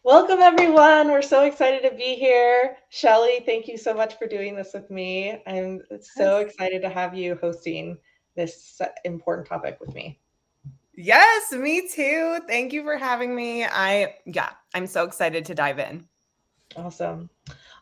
Welcome, everyone. We're so excited to be here. Shelley, thank you so much for doing this with me. I'm so Yes. excited to have you hosting this important topic with me. Yes, me too. Thank you for having me. I'm so excited to dive in. Awesome.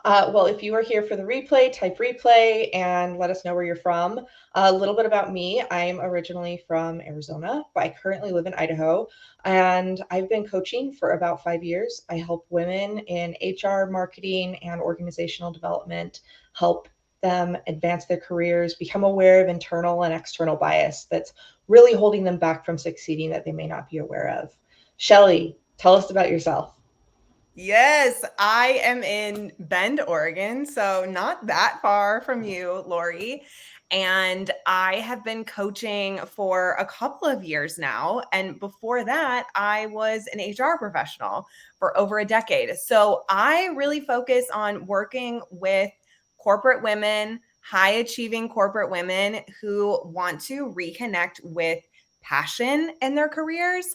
Well, if you are here for the replay, type replay and let us know where you're from. A little bit about me. I'm originally from Arizona, but I currently live in Idaho. And I've been coaching for about 5 years. I help women in HR, marketing, and organizational development, help them advance their careers, become aware of internal and external bias that's really holding them back from succeeding that they may not be aware of. Shelley, tell us about yourself. Yes, I am in Bend, Oregon, so not that far from you, Lori. And I have been coaching for a couple of years now. And before that, I was an HR professional for over a decade. So I really focus on working with corporate women, high achieving corporate women who want to reconnect with passion in their careers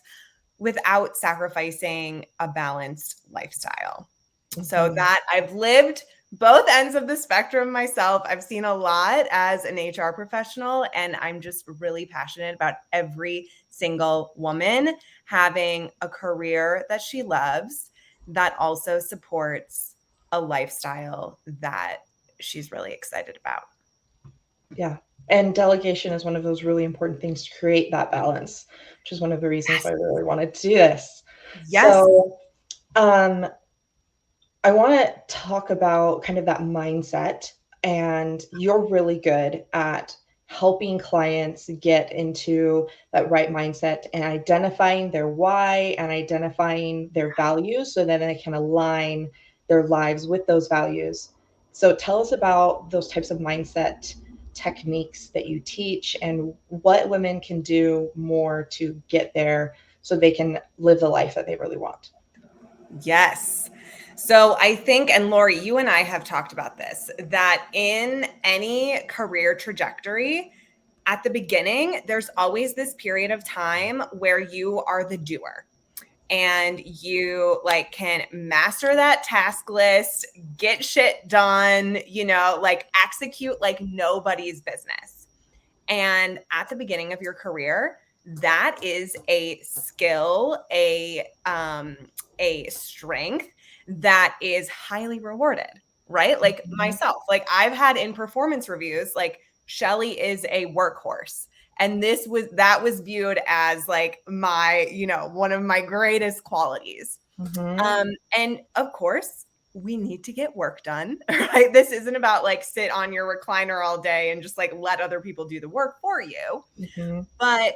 without sacrificing a balanced lifestyle. So Mhm. that I've lived both ends of the spectrum myself. I've seen a lot as an HR professional, and I'm just really passionate about every single woman having a career that she loves that also supports a lifestyle that she's really excited about. Yeah. And delegation is one of those really important things to create that balance, which is one of the reasons why I really wanted to do this. Yes. So, um, I want to talk about kind of that mindset, and you're really good at helping clients get into that right mindset and identifying their why and identifying their values so that they can align their lives with those values. So tell us about those types of mindset techniques that you teach and what women can do more to get there so they can live the life that they really want. Yes. So I think, and Lori, you and I have talked about this, that in any career trajectory, at the beginning, there's always this period of time where you are the doer and you like can master that task list, get shit done, like execute like nobody's business. And at the beginning of your career, that is a skill, a strength that is highly rewarded, right? Like Mhm. myself, like I've had in performance reviews, like Shelley is a workhorse. And that was viewed as like my, one of my greatest qualities. Mhm. And of course, we need to get work done, right? This isn't about like sit on your recliner all day and just like let other people do the work for you. Mhm. But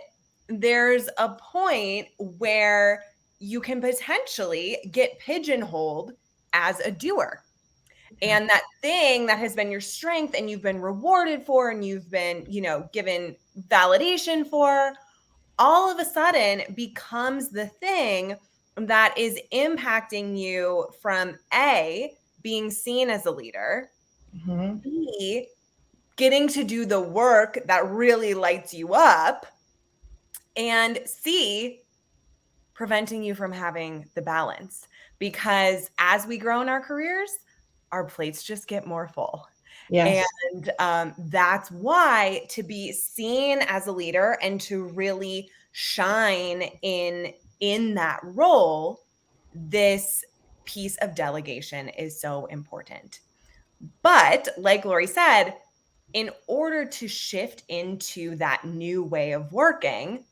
there's a point where you can potentially get pigeonholed as a doer. Yeah. And that thing that has been your strength and you've been rewarded for and you've been, given validation for, all of a sudden becomes the thing that is impacting you from A, being seen as a leader, Mhm. B, getting to do the work that really lights you up, and C, preventing you from having the balance. Because as we grow in our careers, our plates just get more full. Yes. And that's why to be seen as a leader and to really shine in that role, this piece of delegation is so important. But like Lori said, in order to shift into that new way of working,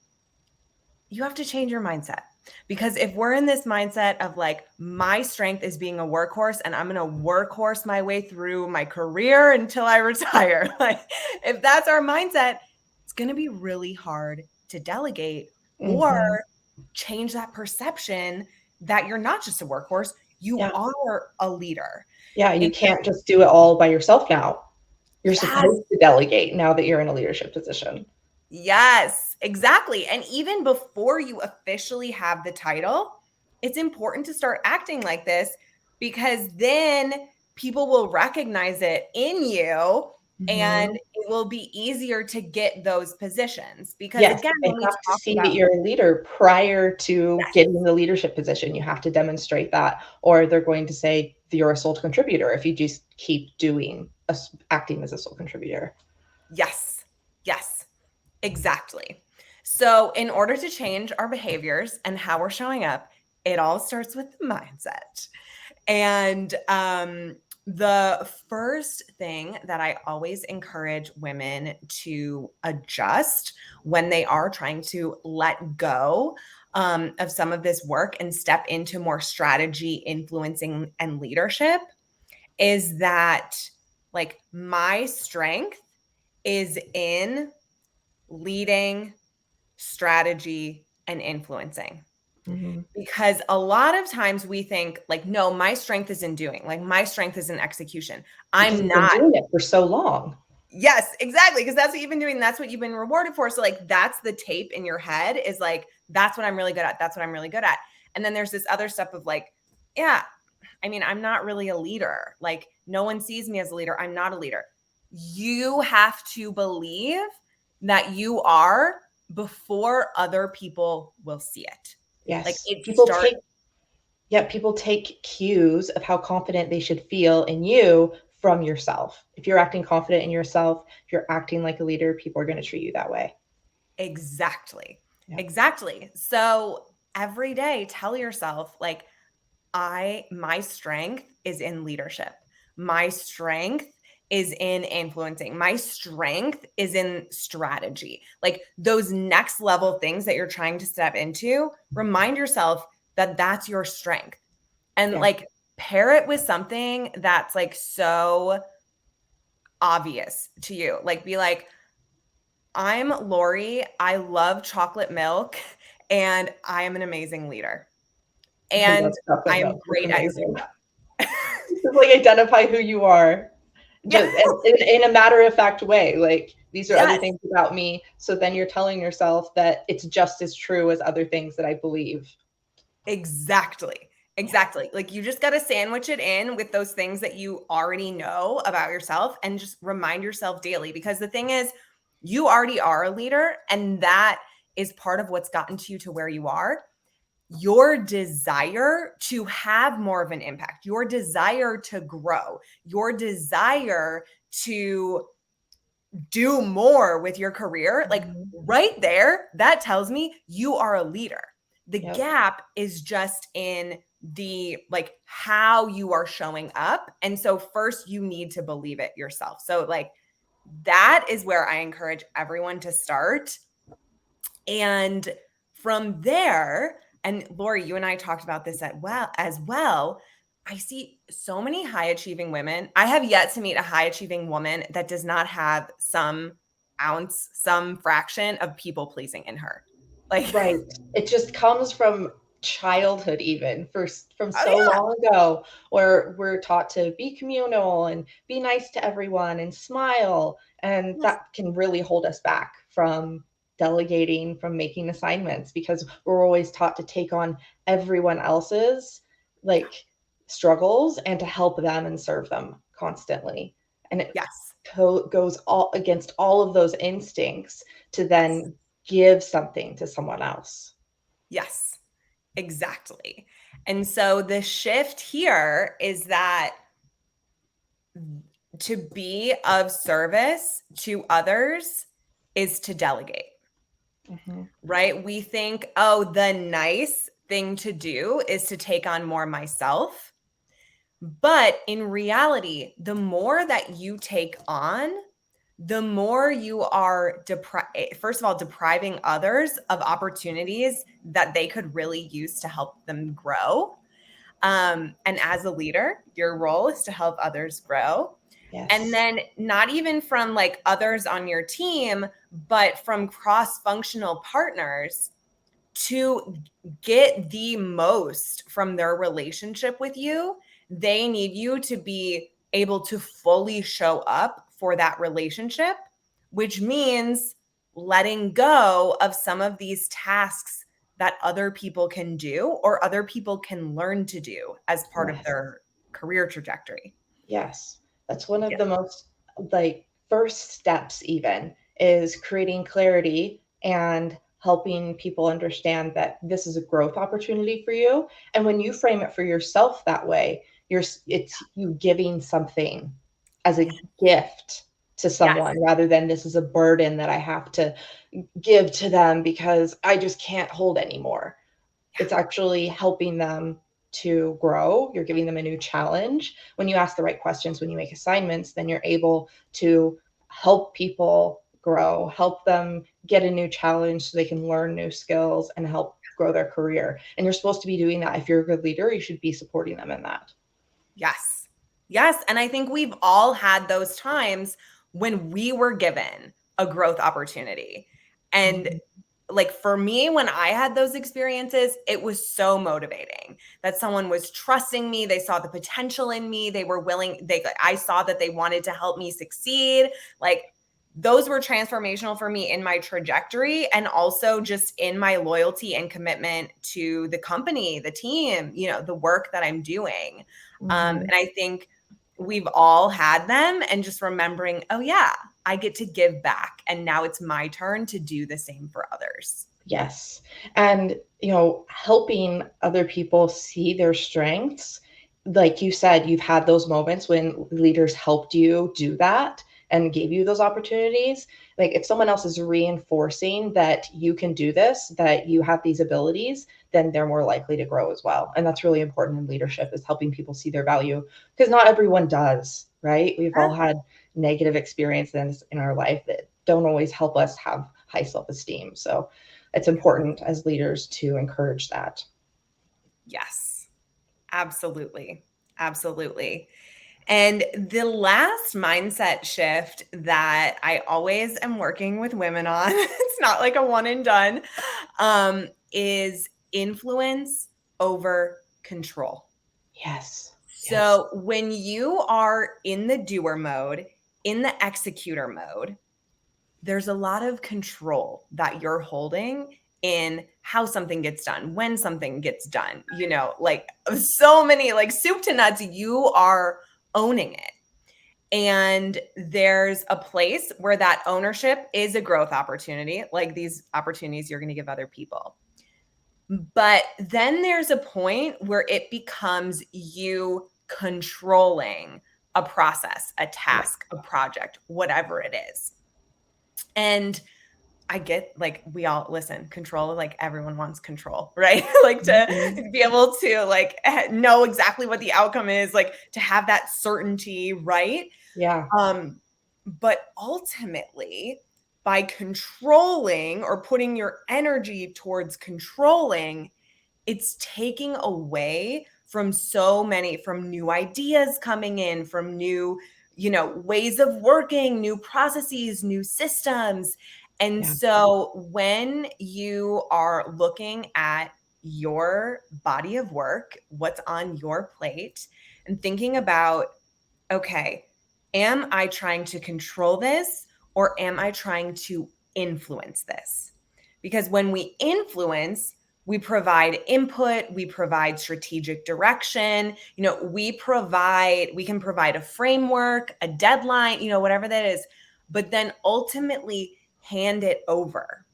you have to change your mindset. Because if we're in this mindset of like, my strength is being a workhorse and I'm going to workhorse my way through my career until I retire, like, if that's our mindset, it's going to be really hard to delegate or Mhm. change that perception that you're not just a workhorse, you Yeah. are a leader. Yeah, you And can't just do it all by yourself now. You're yes, supposed to delegate now that you're in a leadership position. yes, exactly. And even before you officially have the title, it's important to start acting like this because then people will recognize it in you and Mhm. it will be easier to get those positions because, Yes, again, they when we have to talk see that about, you're a leader prior to yes, getting the leadership position. You have to demonstrate that, or they're going to say you're a sole contributor if you just keep doing acting as a sole contributor. yes, yes, exactly. So, in order to change our behaviors and how we're showing up, it all starts with the mindset. And the first thing that I always encourage women to adjust when they are trying to let go of some of this work and step into more strategy, influencing, and leadership is that, like, my strength is in leading, strategy, and influencing. Mhm. Because a lot of times we think, like, no, my strength is in doing, like, my strength is in execution. Because I'm you've been not. doing it for so long. Yes, exactly. Because that's what you've been doing. That's what you've been rewarded for. So, like, that's the tape in your head is like, that's what I'm really good at. That's what I'm really good at. And then there's this other stuff of like, yeah, I mean, I'm not really a leader. Like, no one sees me as a leader. I'm not a leader. You have to believe that you are before other people will see it. Like, Yes. it starts. People take cues of how confident they should feel in you from yourself. If you're acting confident in yourself, if you're acting like a leader, people are going to treat you that way. Exactly. Yep. Exactly. So every day tell yourself, like, my strength is in leadership. My strength is in influencing. My strength is in strategy. Like, those next level things that you're trying to step into, remind yourself that that's your strength. And, Yeah. like, pair it with something that's like so obvious to you. Like, be like, I'm Lori. I love chocolate milk and I am an amazing leader. I love And chocolate I'm milk. It's great at doing amazing. that. Just like identify who you are, Yeah. just in a matter of fact way. Like these are other Yes, things about me. So then you're telling yourself that it's just as true as other things that I believe. exactly. Yeah. Exactly. Like, you just got to sandwich it in with those things that you already know about yourself and just remind yourself daily. Because the thing is, you already are a leader, and that is part of what's gotten to you to where you are. Your desire to have more of an impact, your desire to grow, your desire to do more with your career, like, Mhm. right there, that tells me you are a leader. The Yep. gap is just in the, like, how you are showing up. And so first you need to believe it yourself. So, like, that is where I encourage everyone to start. And from there, and Lori, you and I talked about this as well. I see so many high achieving women. I have yet to meet a high achieving woman that does not have some ounce, some fraction of people pleasing in her. Like, Right. It just comes from childhood even from oh so yeah, long ago where we're taught to be communal and be nice to everyone and smile, and yes, that can really hold us back from delegating, from making assignments, because we're always taught to take on everyone else's like struggles and to help them and serve them constantly, and it yes, goes all against all of those instincts to yes, then give something to someone else. yes, exactly. And so the shift here is that to be of service to others is to delegate, Mhm. right? We think, oh, the nice thing to do is to take on more myself. But in reality, the more that you take on, the more you are first of all depriving others of opportunities that they could really use to help them grow. And as a leader, your role is to help others grow. And Yes. then not even from, like, others on your team, but from cross-functional partners to get the most from their relationship with you. They need you to be able to fully show up for that relationship, which means letting go of some of these tasks that other people can do or other people can learn to do as part of Yes. their career trajectory. Yes. That's one of Yeah. the most like first steps even is creating clarity and helping people understand that this is a growth opportunity for you. And when you frame it for yourself that way, it's you giving something as a gift to Yes. someone rather than this is a burden that I have to give to them because I just can't hold anymore. It's actually helping them to grow. You're giving them a new challenge. When you ask the right questions, when you make assignments, then you're able to help people grow, help them get a new challenge so they can learn new skills and help grow their career. And you're supposed to be doing that. If you're a good leader, you should be supporting them in that. Yes. Yes. And I think we've all had those times when we were given a growth opportunity. And Mhm. like for me, when I had those experiences, it was so motivating that someone was trusting me. They saw the potential in me. They were willing, I saw that they wanted to help me succeed. Like those were transformational for me in my trajectory and also just in my loyalty and commitment to the company, the team, the work that I'm doing. And Mhm. I think we've all had them and just remembering, oh, yeah, I get to give back. And now it's my turn to do the same for others. Yes. And, helping other people see their strengths. Like you said, you've had those moments when leaders helped you do that and gave you those opportunities. Like if someone else is reinforcing that you can do this, that you have these abilities, then they're more likely to grow as well. And that's really important in leadership is helping people see their value because not everyone does, right? We've Yeah. all had negative experiences in our life that don't always help us have high self-esteem. So it's important as leaders to encourage that. Yes, absolutely. Absolutely. And the last mindset shift that I always am working with women on, it's not like a one and done, is influence over control. Yes. Yes. So when you are in the doer mode, in the executor mode, there's a lot of control that you're holding in how something gets done, when something gets done, like so many, like soup to nuts, you are owning it. And there's a place where that ownership is a growth opportunity, like these opportunities you're going to give other people. But then there's a point where it becomes you controlling a process, a Yeah. task, a project, whatever it is. And I get like we all listen, control, like everyone wants control, right? Like Mhm. to be able to like know exactly what the outcome is, like to have that certainty, right? Yeah. But ultimately, by controlling or putting your energy towards controlling, it's taking away from so many, from new ideas coming in, from new, ways of working, new processes, new systems. And Yeah. so when you are looking at your body of work, what's on your plate, and thinking about, okay, am I trying to control this or am I trying to influence this? Because when we influence, we provide input, we provide strategic direction, we can provide a framework, a deadline, whatever that is, but then ultimately hand it over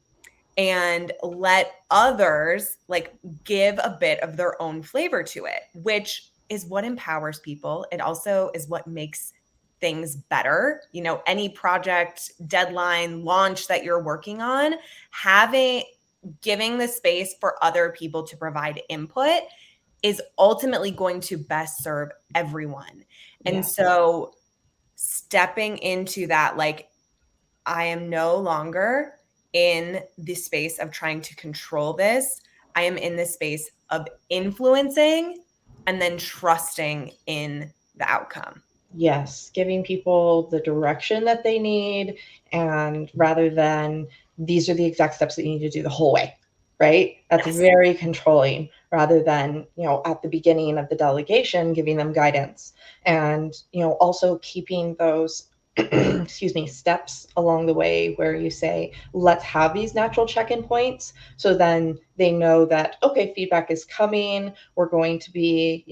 and let others like give a bit of their own flavor to it, which is what empowers people. It also is what makes things better. Any project, deadline, launch that you're working on, having giving the space for other people to provide input is ultimately going to best serve everyone. And Yes. so stepping into that, like I am no longer in the space of trying to control this. I am in the space of influencing and then trusting in the outcome. Yes. Giving people the direction that they need and rather than these are the exact steps that you need to do the whole way. Right? That's Yes. very controlling rather than, at the beginning of the delegation, giving them guidance and, also keeping those excuse me, steps along the way where you say, let's have these natural check-in points. So then they know that, okay, feedback is coming. We're going to be,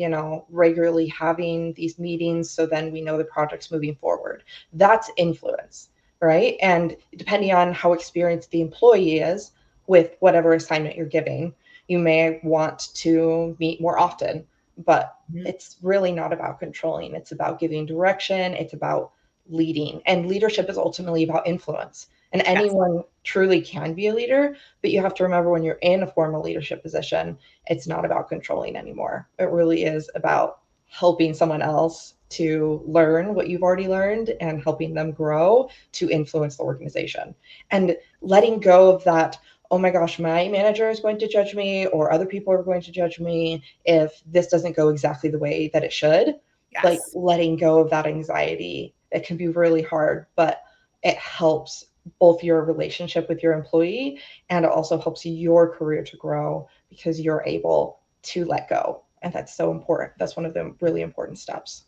regularly having these meetings. So then we know the project's moving forward. That's influence, right? And depending on how experienced the employee is with whatever assignment you're giving, you may want to meet more often, but Mhm. it's really not about controlling. It's about giving direction. It's about leading. And leadership is ultimately about influence. And Yes. anyone truly can be a leader, but you have to remember when you're in a formal leadership position, it's not about controlling anymore. It really is about helping someone else to learn what you've already learned and helping them grow to influence the organization. And letting go of that, oh my gosh, my manager is going to judge me or other people are going to judge me if this doesn't go exactly the way that it should. Like Yes. letting go of that anxiety, it can be really hard, but it helps both your relationship with your employee and it also helps your career to grow because you're able to let go. And that's so important. That's one of the really important steps.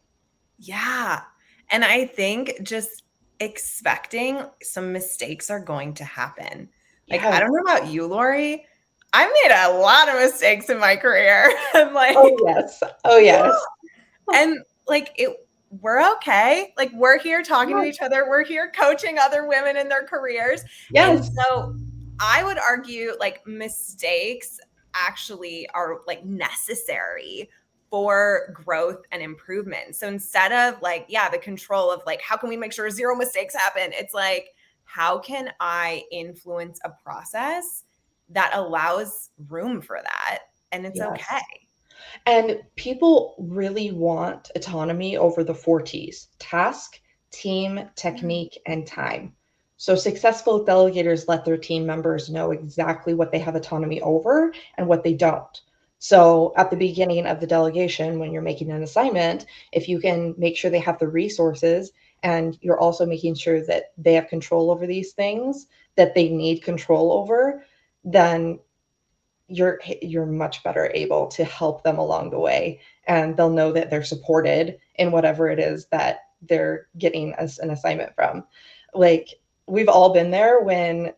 Yeah. And I think just expecting some mistakes are going to happen. Like, I Yes. don't know about you, Lori. I made a lot of mistakes in my career. And Oh, like, yes. Oh, yeah. yes. And like we're okay. Like we're here talking to Yes. each other. We're here coaching other women in their careers. And Yes. so I would argue like mistakes actually are like necessary for growth and improvement. So instead of like, yeah, the control of like, how can we make sure zero mistakes happen? It's like, how can I influence a process that allows room for that? And it's okay. Yes. And people really want autonomy over the four T's: task, team, technique, and time. So successful delegators let their team members know exactly what they have autonomy over and what they don't. So at the beginning of the delegation, when you're making an assignment, if you can make sure they have the resources and you're also making sure that they have control over these things that they need control over, then you're much better able to help them along the way and they'll know that they're supported in whatever it is that they're getting as an assignment from. Like we've all been there when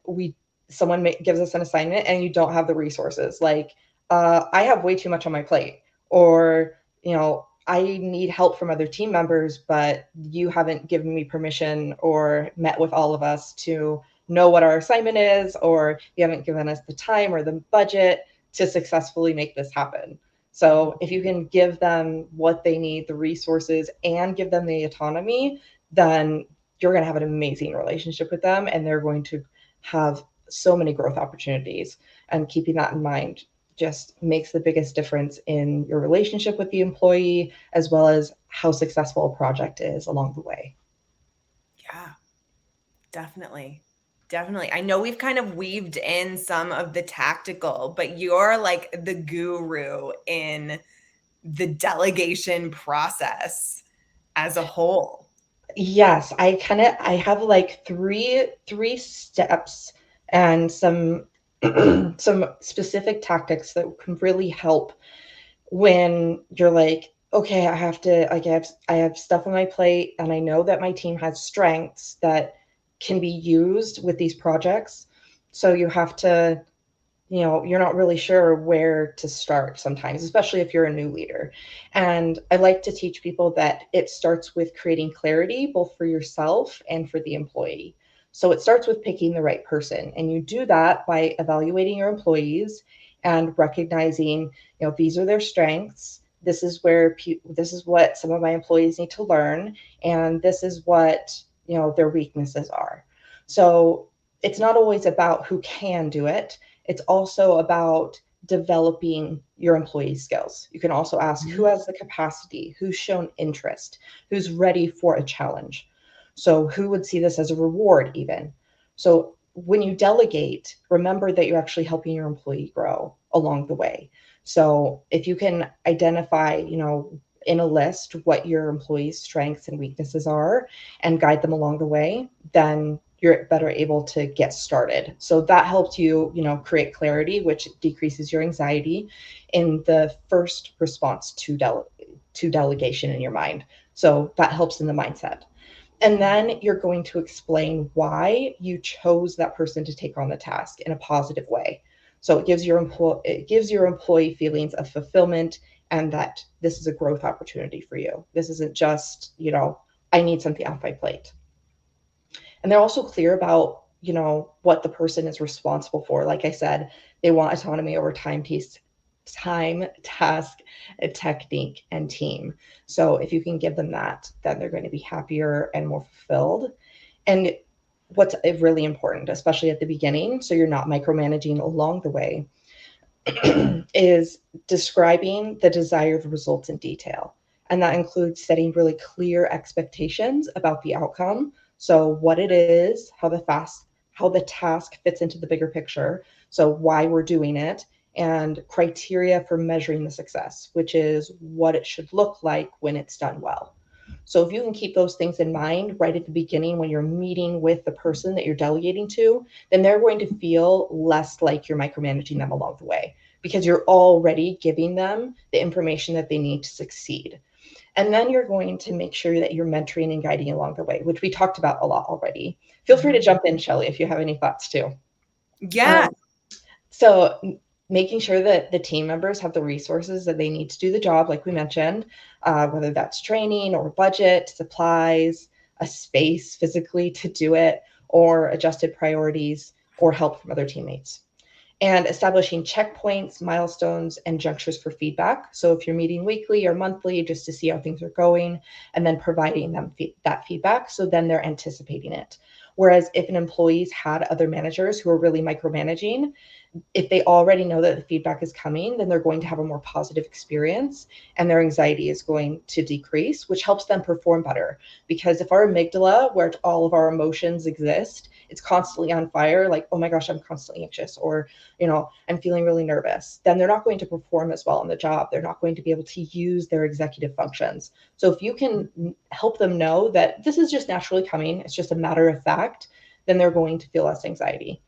someone gives us an assignment and you don't have the resources, like I have way too much on my plate, or I need help from other team members but you haven't given me permission or met with all of us to know what our assignment is, or you haven't given us the time or the budget to successfully make this happen. So if you can give them what they need, the resources, and give them the autonomy, then you're going to have an amazing relationship with them and they're going to have so many growth opportunities. And keeping that in mind just makes the biggest difference in your relationship with the employee as well as how successful a project is along the way. Yeah. Definitely. Definitely. I know we've kind of weaved in some of the tactical, but you're like the guru in the delegation process as a whole. Yes, I have like three steps and some some specific tactics that can really help when you're like, okay, I have stuff on my plate and I know that my team has strengths that can be used with these projects. So you have to, you're not really sure where to start sometimes, especially if you're a new leader. And I like to teach people that it starts with creating clarity, both for yourself and for the employee. So it starts with picking the right person. And you do that by evaluating your employees and recognizing, these are their strengths. This is what some of my employees need to learn. And this is what, their weaknesses are. So it's not always about who can do it, it's also about developing your employee skills. You can also ask who Mhm. has the capacity, who's shown interest, who's ready for a challenge. So, who would see this as a reward, even? So, when you delegate, remember that you're actually helping your employee grow along the way. So, if you can identify, in a list what your employees' strengths and weaknesses are and guide them along the way, then you're better able to get started. So that helps you, create clarity, which decreases your anxiety in the first response to delegation in your mind. So that helps in the mindset. And then you're going to explain why you chose that person to take on the task in a positive way. So it gives your employee feelings of fulfillment and that this is a growth opportunity for you. This isn't just, I need something off my plate. And they're also clear about, what the person is responsible for. Like I said, they want autonomy over time, task, technique, and team. So if you can give them that, then they're going to be happier and more fulfilled. And what's really important, especially at the beginning, so you're not micromanaging along the way, is describing the desired results in detail. And that includes setting really clear expectations about the outcome. So what it is, how the task fits into the bigger picture. So why we're doing it, and criteria for measuring the success, which is what it should look like when it's done well. So if you can keep those things in mind right at the beginning when you're meeting with the person that you're delegating to, then they're going to feel less like you're micromanaging them along the way because you're already giving them the information that they need to succeed. And then you're going to make sure that you're mentoring and guiding along the way, which we talked about a lot already. Feel free to Mhm. jump in, Shelley, if you have any thoughts too. Yeah. Um, so making sure that the team members have the resources that they need to do the job, like we mentioned, whether that's training or budget, supplies, a space physically to do it, or adjusted priorities or help from other teammates. And establishing checkpoints, milestones, and junctures for feedback. So if you're meeting weekly or monthly, just to see how things are going, and then providing them that feedback. So then they're anticipating it. Whereas if an employee's had other managers who are really micromanaging, if they already know that the feedback is coming, then they're going to have a more positive experience and their anxiety is going to decrease, which helps them perform better. Because if our amygdala, where all of our emotions exist, it's constantly on fire, like, oh my gosh, I'm constantly anxious, or, I'm feeling really nervous, then they're not going to perform as well on the job. They're not going to be able to use their executive functions. So if you can help them know that this is just naturally coming, it's just a matter of fact, then they're going to feel less anxiety.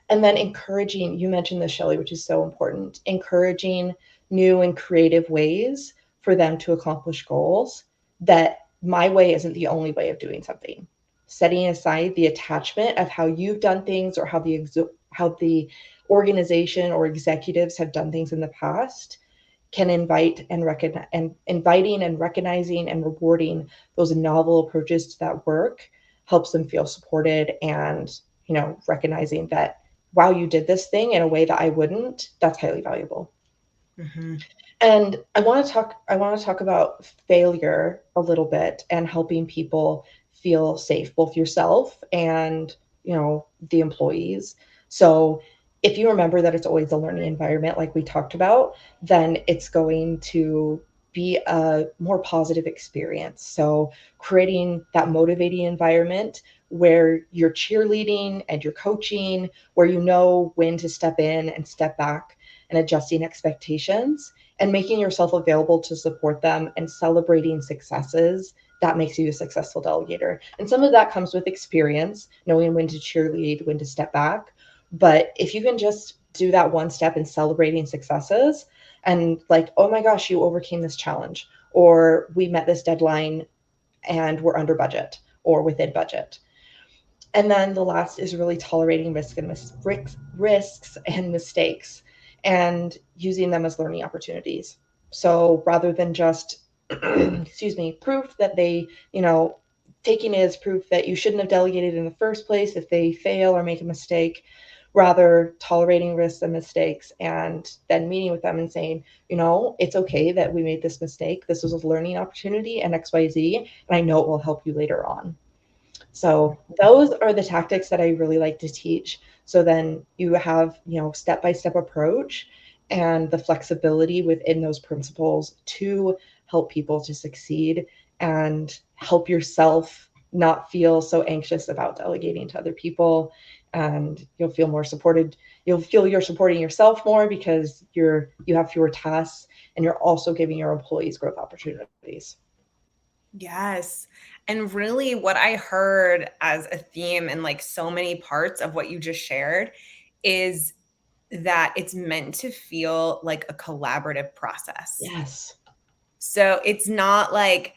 And then encouraging, you mentioned this, Shelley, which is so important, encouraging new and creative ways for them to accomplish goals, that my way isn't the only way of doing something. Setting aside the attachment of how you've done things or how the organization or executives have done things in the past can invite and recognize, and inviting and recognizing and rewarding those novel approaches to that work helps them feel supported, and recognizing that, wow, you did this thing in a way that I wouldn't, that's highly valuable. Mhm. And I want to talk about failure a little bit and helping people feel safe, both yourself and, the employees. So if you remember that it's always a learning environment, like we talked about, then it's going to be a more positive experience. So creating that motivating environment where you're cheerleading and you're coaching, where you know when to step in and step back, and adjusting expectations and making yourself available to support them and celebrating successes, that makes you a successful delegator. And some of that comes with experience, knowing when to cheerlead, when to step back. But if you can just do that one step in celebrating successes and, like, oh my gosh, you overcame this challenge, or we met this deadline and we're under budget or within budget. And then the last is really tolerating risks and mistakes and using them as learning opportunities. So rather than just, excuse me, proof that taking it as proof that you shouldn't have delegated in the first place if they fail or make a mistake, rather tolerating risks and mistakes and then meeting with them and saying, it's okay that we made this mistake. This was a learning opportunity and XYZ, and I know it will help you later on. So those are the tactics that I really like to teach. So then you have, step-by-step approach and the flexibility within those principles to help people to succeed and help yourself not feel so anxious about delegating to other people. And you'll feel more supported. You'll feel you're supporting yourself more because you have fewer tasks and you're also giving your employees growth opportunities. Yes. And really, what I heard as a theme in like so many parts of what you just shared is that it's meant to feel like a collaborative process. Yes. So it's not like,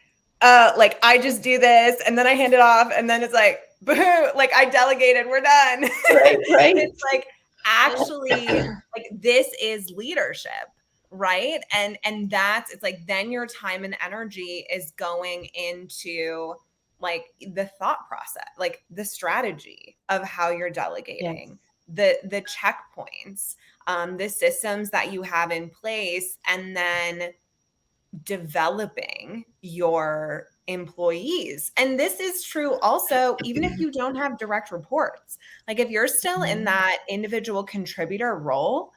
like I just do this and then I hand it off and then it's like, boo, like I delegated, we're done. Right, And right. it's like, actually, like this is leadership, right? And that's, it's like, then your time and energy is going into like the thought process, like the strategy of how you're Yes. delegating, the checkpoints, the systems that you have in place, and then developing your employees. And this is true also, even if you don't have direct reports. Like if you're still in Mhm. that individual contributor role,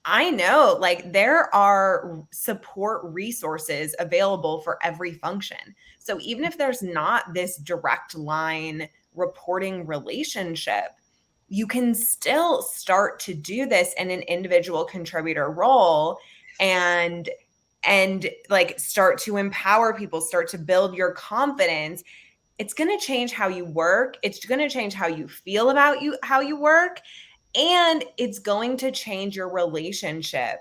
I know like there are support resources available for every function. So even if there's not this direct line reporting relationship, you can still start to do this in an individual contributor role, and like start to empower people, start to build your confidence. It's going to change how you work. It's going to change how you feel about how you work, and it's going to change your relationship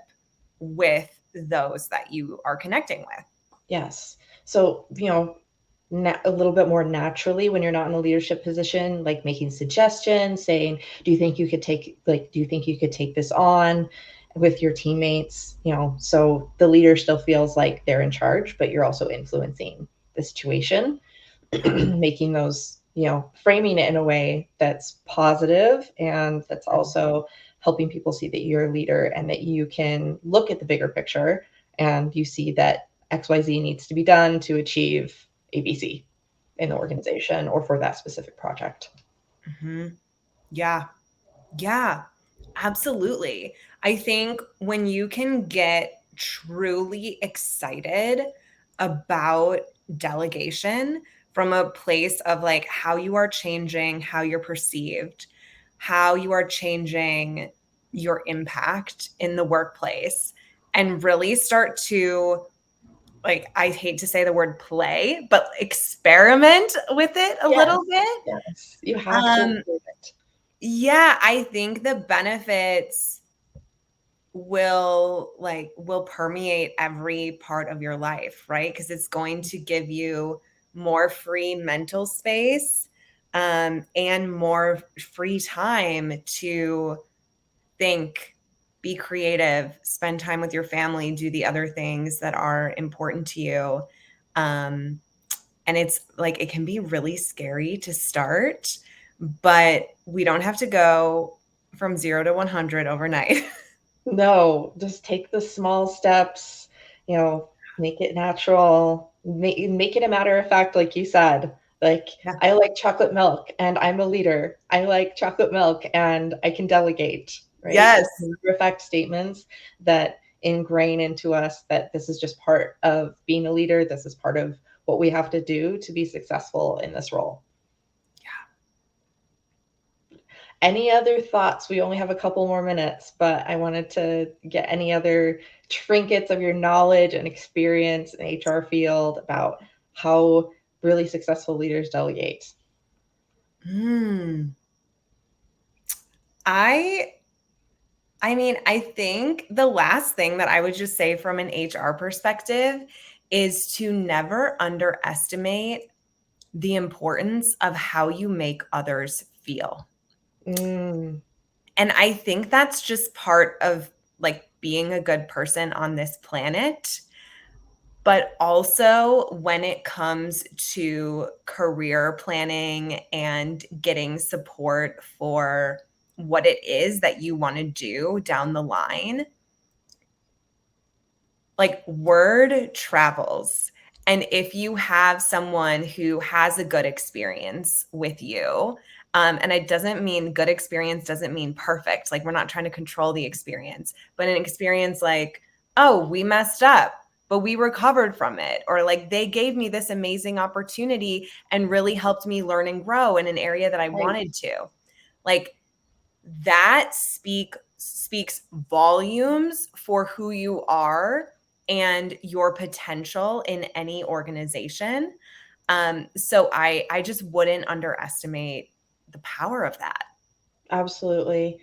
with those that you are connecting with. Yes. So, a little bit more naturally when you're not in a leadership position, like making suggestions, saying, do you think you could take this on with your teammates? So the leader still feels like they're in charge, but you're also influencing the situation, making those, framing it in a way that's positive and that's also helping people see that you're a leader and that you can look at the bigger picture and you see that XYZ needs to be done to achieve ABC in the organization or for that specific project. Mm-hmm. Yeah. Yeah, absolutely. I think when you can get truly excited about delegation from a place of like how you are changing, how you're perceived, how you are changing your impact in the workplace, and really start to, like, I hate to say the word play, but experiment with it a little Yes. bit. Yes. You have to Um, improve it. yeah, I think the benefits will permeate every part of your life, right? Because it's going to give you more free mental space, and more free time to think, be creative, spend time with your family, do the other things that are important to you. Um, and it's like it can be really scary to start, but we don't have to go from 0 to 100 overnight. No, just take the small steps, make it natural, make it a matter of fact, like you said. Like, Yeah. I like chocolate milk and I'm a leader. I like chocolate milk and I can delegate, right? Yes. Just matter of fact statements that ingrain into us that this is just part of being a leader. This is part of what we have to do to be successful in this role. Any other thoughts? We only have a couple more minutes, but I wanted to get any other trinkets of your knowledge and experience in HR field about how really successful leaders delegate. Hmm. I I mean, I think the last thing that I would just say from an HR perspective is to never underestimate the importance of how you make others feel. Mm, And I think that's just part of like being a good person on this planet. But also when it comes to career planning and getting support for what it is that you want to do down the line, like word travels. And if you have someone who has a good experience with you, and it doesn't mean good experience doesn't mean perfect. Like we're not trying to control the experience, but an experience like, oh, we messed up, but we recovered from it. Or like they gave me this amazing opportunity and really helped me learn and grow in an area that I right. wanted to. Like that speaks volumes for who you are and your potential in any organization. So I just wouldn't underestimate the power of that. Absolutely.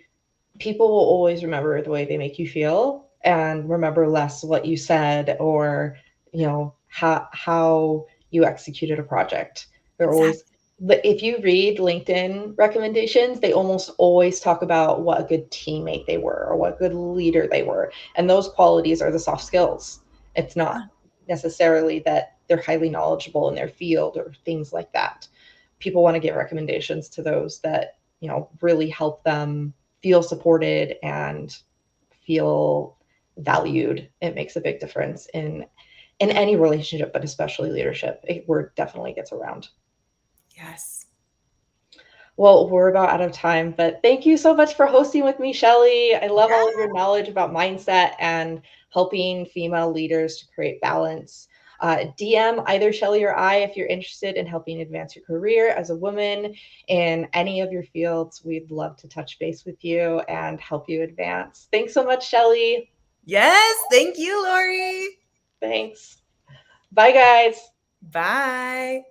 People will always remember the way they make you feel and remember less what you said or how you executed a project. They're always, Exactly. if you read LinkedIn recommendations, they almost always talk about what a good teammate they were or what good leader they were. And those qualities are the soft skills. It's not Yeah. necessarily that they're highly knowledgeable in their field or things like that. People want to give recommendations to those that, really help them feel supported and feel valued. It makes a big difference in any relationship, but especially leadership. Word definitely gets around. Yes. Well, we're about out of time, but thank you so much for hosting with me, Shelley. I love all of your knowledge about mindset and helping female leaders to create balance. DM either Shelley or I if you're interested in helping advance your career as a woman in any of your fields. We'd love to touch base with you and help you advance. Thanks so much, Shelley. Yes. Thank you, Lori. Thanks. Bye, guys. Bye.